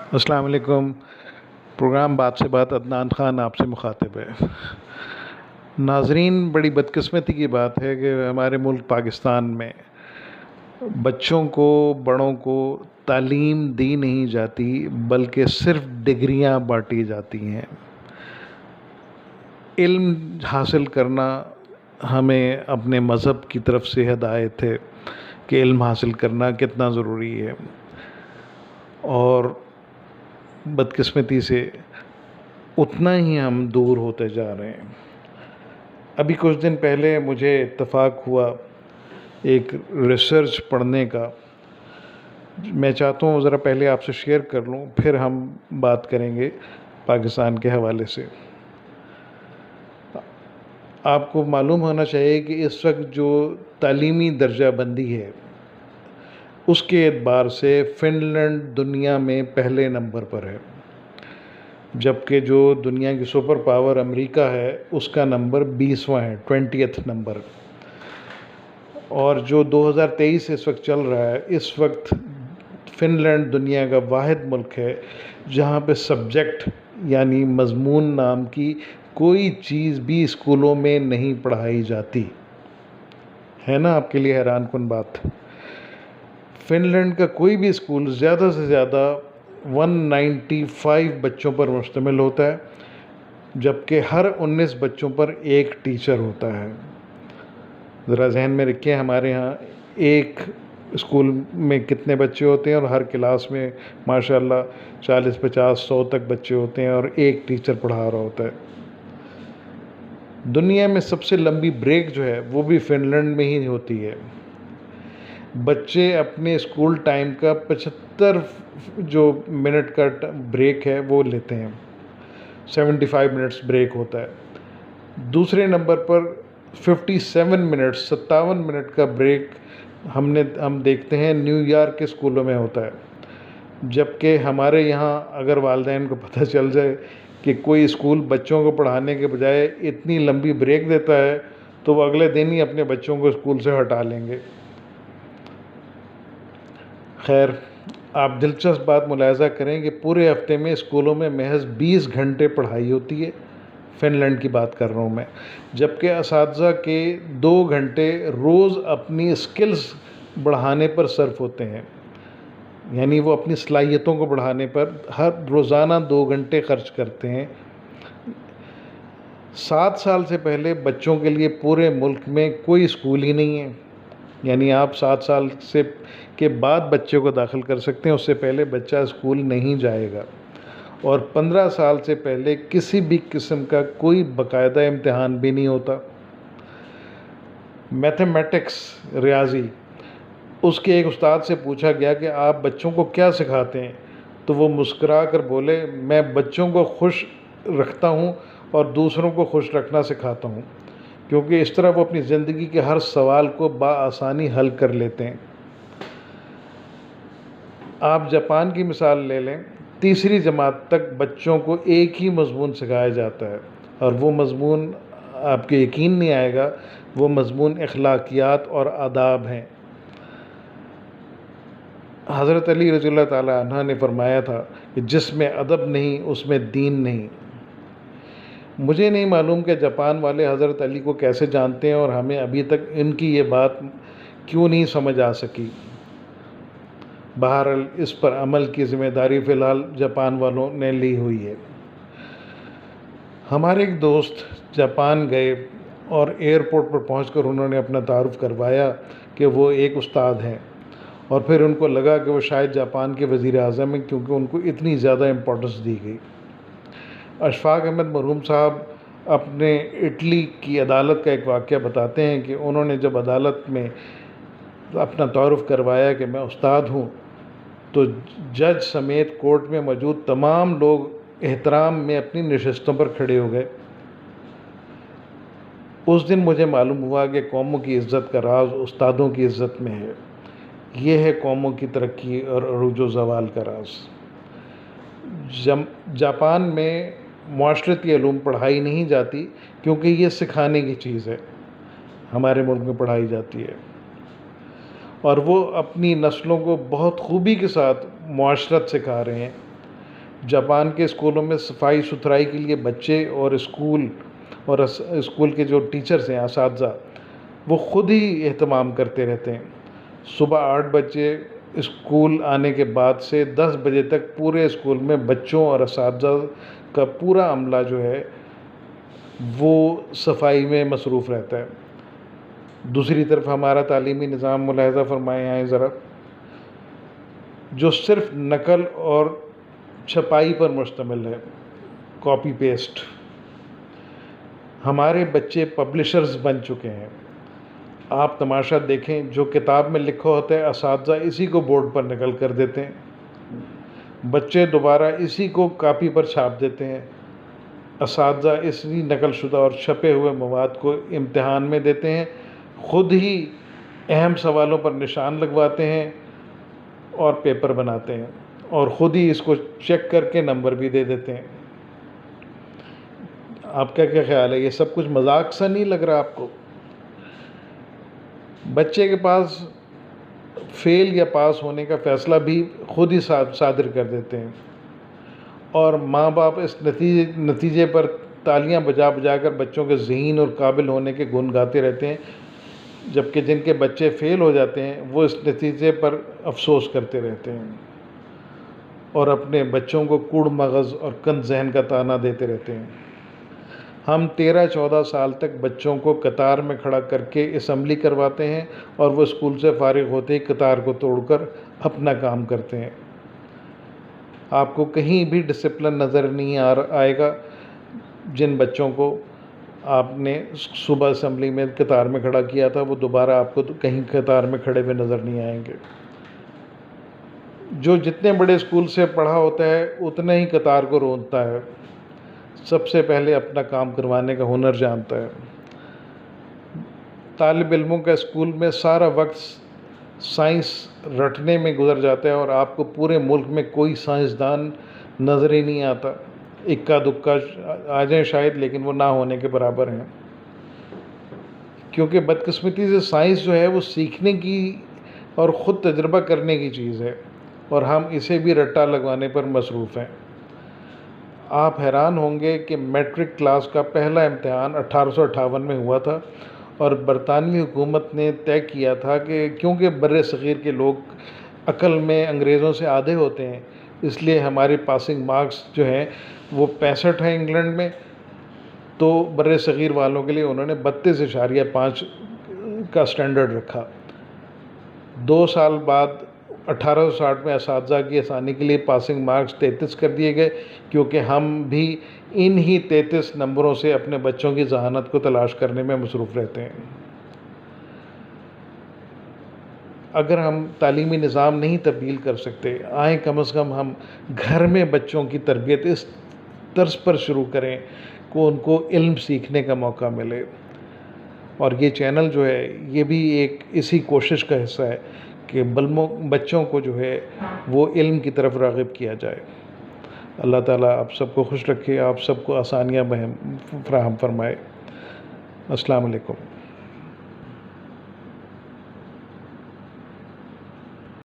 अस्सलाम वालेकुम। प्रोग्राम बात से बात, अदनान ख़ान आपसे मुखातिब है। नाजरीन, बड़ी बदकिस्मती की बात है कि हमारे मुल्क पाकिस्तान में बच्चों को, बड़ों को तालीम दी नहीं जाती, बल्कि सिर्फ डिग्रियां बांटी जाती हैं। इल्म हासिल करना हमें अपने मज़हब की तरफ से हिदायत है कि इल्म हासिल करना कितना ज़रूरी है, और बदकिस्मती से उतना ही हम दूर होते जा रहे हैं। अभी कुछ दिन पहले मुझे इत्तेफाक हुआ एक रिसर्च पढ़ने का। मैं चाहता हूँ ज़रा पहले आपसे शेयर कर लूँ, फिर हम बात करेंगे पाकिस्तान के हवाले से। आपको मालूम होना चाहिए कि इस वक्त जो तालीमी दर्जा बंदी है, उसके एतबार से फ़िनलैंड दुनिया में पहले नंबर पर है, जबकि जो दुनिया की सुपर पावर अमेरिका है उसका नंबर 20वां है, 20th नंबर। और जो 2023 इस वक्त चल रहा है, इस वक्त फ़िनलैंड दुनिया का वाहिद मुल्क है जहाँ पे सब्जेक्ट यानी मज़मून नाम की कोई चीज़ भी स्कूलों में नहीं पढ़ाई जाती है। ना, आपके लिए हैरान कुन बात। फ़िनलैंड का कोई भी स्कूल ज़्यादा से ज़्यादा 195 बच्चों पर मुश्तमिल होता है, जबकि हर 19 बच्चों पर एक टीचर होता है। ज़रा जहन में रखिए, हमारे यहाँ एक स्कूल में कितने बच्चे होते हैं, और हर क्लास में माशाल्लाह 40, 50, 100 तक बच्चे होते हैं, और एक टीचर पढ़ा रहा होता है। दुनिया में सबसे लंबी ब्रेक जो है वो भी फ़िनलैंड में ही होती है। बच्चे अपने स्कूल टाइम का 75 जो मिनट का ब्रेक है वो लेते हैं, 75 मिनट्स ब्रेक होता है। दूसरे नंबर पर 57 मिनट्स, 57 मिनट का ब्रेक हम देखते हैं न्यूयॉर्क के स्कूलों में होता है। जबकि हमारे यहाँ अगर वालिदैन को पता चल जाए कि कोई स्कूल बच्चों को पढ़ाने के बजाय इतनी लंबी ब्रेक देता है, तो वो अगले दिन ही अपने बच्चों को स्कूल से हटा लेंगे। खैर, आप दिलचस्प बात मुलाहजा करें कि पूरे हफ्ते में स्कूलों में महज 20 घंटे पढ़ाई होती है। फ़िनलैंड की बात कर रहा हूँ मैं। जबकि असातिज़ा के 2 घंटे रोज़ अपनी स्किल्स बढ़ाने पर सर्फ होते हैं, यानी वो अपनी सलाहियतों को बढ़ाने पर हर रोज़ाना 2 घंटे खर्च करते हैं। 7 साल से पहले बच्चों के लिए पूरे मुल्क में कोई स्कूल ही नहीं है, यानी आप 7 साल से के बाद बच्चे को दाखिल कर सकते हैं, उससे पहले बच्चा स्कूल नहीं जाएगा। और 15 साल से पहले किसी भी किस्म का कोई बाकायदा इम्तिहान भी नहीं होता। मैथमेटिक्स, रियाजी, उसके एक उस्ताद से पूछा गया कि आप बच्चों को क्या सिखाते हैं, तो वो मुस्कुरा कर बोले, मैं बच्चों को खुश रखता हूँ और दूसरों को खुश रखना सिखाता हूँ, क्योंकि इस तरह वो अपनी ज़िंदगी के हर सवाल को बआसानी हल कर लेते हैं। आप जापान की मिसाल ले लें, तीसरी जमात तक बच्चों को एक ही मज़मून सिखाया जाता है, और वो मज़मून, आपके यकीन नहीं आएगा, वो मज़मून अखलाकियात और आदाब हैं। हज़रत अली रज़ियल्लाहु ताला अन्हु ने फरमाया था कि जिसमें अदब नहीं उसमें दीन नहीं। मुझे नहीं मालूम कि जापान वाले हज़रत अली को कैसे जानते हैं, और हमें अभी तक इनकी ये बात क्यों नहीं समझ आ सकी। बहरहाल, इस पर अमल की ज़िम्मेदारी फ़िलहाल जापान वालों ने ली हुई है। हमारे एक दोस्त जापान गए और एयरपोर्ट पर पहुंचकर उन्होंने अपना तारुफ़ करवाया कि वो एक उस्ताद हैं, और फिर उनको लगा कि वो शायद जापान के वज़ीर आज़म हैं, क्योंकि उनको इतनी ज़्यादा इम्पोर्टेंस दी गई। अशफाक अहमद मरहूम साहब अपने इटली की अदालत का एक वाक़या बताते हैं कि उन्होंने जब अदालत में अपना तारुफ़ करवाया कि मैं उस्ताद हूँ, तो जज समेत कोर्ट में मौजूद तमाम लोग एहतराम में अपनी नशिस्तों पर खड़े हो गए। उस दिन मुझे मालूम हुआ कि कौमों की इज़्ज़त का राज उस्तादों की इज़्ज़त में है। ये है कौमों की तरक्की और अरूज व ज़वाल का राज। जापान में माशरती इल्म पढ़ाई नहीं जाती, क्योंकि ये सिखाने की चीज़ है। हमारे मुल्क में पढ़ाई जाती है, और वो अपनी नस्लों को बहुत खूबी के साथ मुआशरत सिखा रहे हैं। جاپان کے اسکولوں میں صفائی ستھرائی کے لیے بچے اور اسکول کے جو ٹیچرز ہیں، اساتذہ، وہ خود ہی اہتمام کرتے رہتے ہیں۔ صبح 8 بجے اسکول آنے کے بعد سے 10 بجے تک پورے اسکول میں بچوں اور اساتذہ کا پورا عملہ جو ہے وہ صفائی میں مصروف رہتا ہے۔ دوسری طرف ہمارا تعلیمی نظام ملاحظہ فرمائیں آئیں ذرا، جو صرف نقل اور چھپائی پر مشتمل ہے، کاپی پیسٹ۔ ہمارے بچے پبلشرز بن چکے ہیں۔ آپ تماشا دیکھیں، جو کتاب میں لکھا ہوتا ہے اساتذہ اسی کو بورڈ پر نقل کر دیتے ہیں، بچے دوبارہ اسی کو کاپی پر چھاپ دیتے ہیں، اساتذہ اسی نقل شدہ اور چھپے ہوئے مواد کو امتحان میں دیتے ہیں، خود ہی اہم سوالوں پر نشان لگواتے ہیں اور پیپر بناتے ہیں، اور خود ہی اس کو چیک کر کے نمبر بھی دے دیتے ہیں۔ آپ کا کیا خیال ہے؟ یہ سب کچھ مذاق سا نہیں لگ رہا آپ کو؟ بچے کے پاس فیل یا پاس ہونے کا فیصلہ بھی خود ہی صادر کر دیتے ہیں، اور ماں باپ اس نتیجے پر تالیاں بجا بجا کر بچوں کے ذہین اور قابل ہونے کے گن گاتے رہتے ہیں، جبکہ جن کے بچے فیل ہو جاتے ہیں وہ اس نتیجے پر افسوس کرتے رہتے ہیں اور اپنے بچوں کو کوڑ مغز اور کند ذہن کا طعنہ دیتے رہتے ہیں۔ ہم 13-14 سال تک بچوں کو قطار میں کھڑا کر کے اسمبلی کرواتے ہیں، اور وہ اسکول سے فارغ ہوتے ہی قطار کو توڑ کر اپنا کام کرتے ہیں۔ آپ کو کہیں بھی ڈسپلن نظر نہیں آئے گا۔ جن بچوں کو آپ نے صبح اسمبلی میں قطار میں کھڑا کیا تھا، وہ دوبارہ آپ کو کہیں قطار میں کھڑے ہوئے نظر نہیں آئیں گے۔ جو جتنے بڑے اسکول سے پڑھا ہوتا ہے اتنا ہی قطار کو روندتا ہے، سب سے پہلے اپنا کام کروانے کا ہنر جانتا ہے۔ طالب علموں کا اسکول میں سارا وقت سائنس رٹنے میں گزر جاتا ہے، اور آپ کو پورے ملک میں کوئی سائنسدان نظر ہی نہیں آتا۔ اکا دکا آ جائیں شاید، لیکن وہ نہ ہونے کے برابر ہیں، کیونکہ بدقسمتی سے سائنس جو ہے وہ سیکھنے کی اور خود تجربہ کرنے کی چیز ہے، اور ہم اسے بھی رٹا لگوانے پر مصروف ہیں۔ آپ حیران ہوں گے کہ میٹرک کلاس کا پہلا امتحان 1858 میں ہوا تھا، اور برطانوی حکومت نے طے کیا تھا کہ کیونکہ بر صغیر کے لوگ عقل میں انگریزوں سے آدھے ہوتے ہیں، اس لیے ہماری پاسنگ مارکس جو ہیں وہ 65 ہیں انگلینڈ میں، تو بر صغیر والوں کے لیے انہوں نے 32.5 کا سٹینڈرڈ رکھا۔ 2 سال بعد 1860 میں اساتذہ کی آسانی کے لیے پاسنگ مارکس 33 کر دیے گئے، کیونکہ ہم بھی ان ہی 33 نمبروں سے اپنے بچوں کی ذہانت کو تلاش کرنے میں مصروف رہتے ہیں۔ اگر ہم تعلیمی نظام نہیں تبدیل کر سکتے، آئیں کم از کم ہم گھر میں بچوں کی تربیت اس طرز پر شروع کریں کہ ان کو علم سیکھنے کا موقع ملے، اور یہ چینل جو ہے یہ بھی ایک اسی کوشش کا حصہ ہے کہ بچوں کو جو ہے وہ علم کی طرف راغب کیا جائے۔ اللہ تعالیٰ آپ سب کو خوش رکھے، آپ سب کو آسانیاں فراہم فرمائے۔ السلام علیکم۔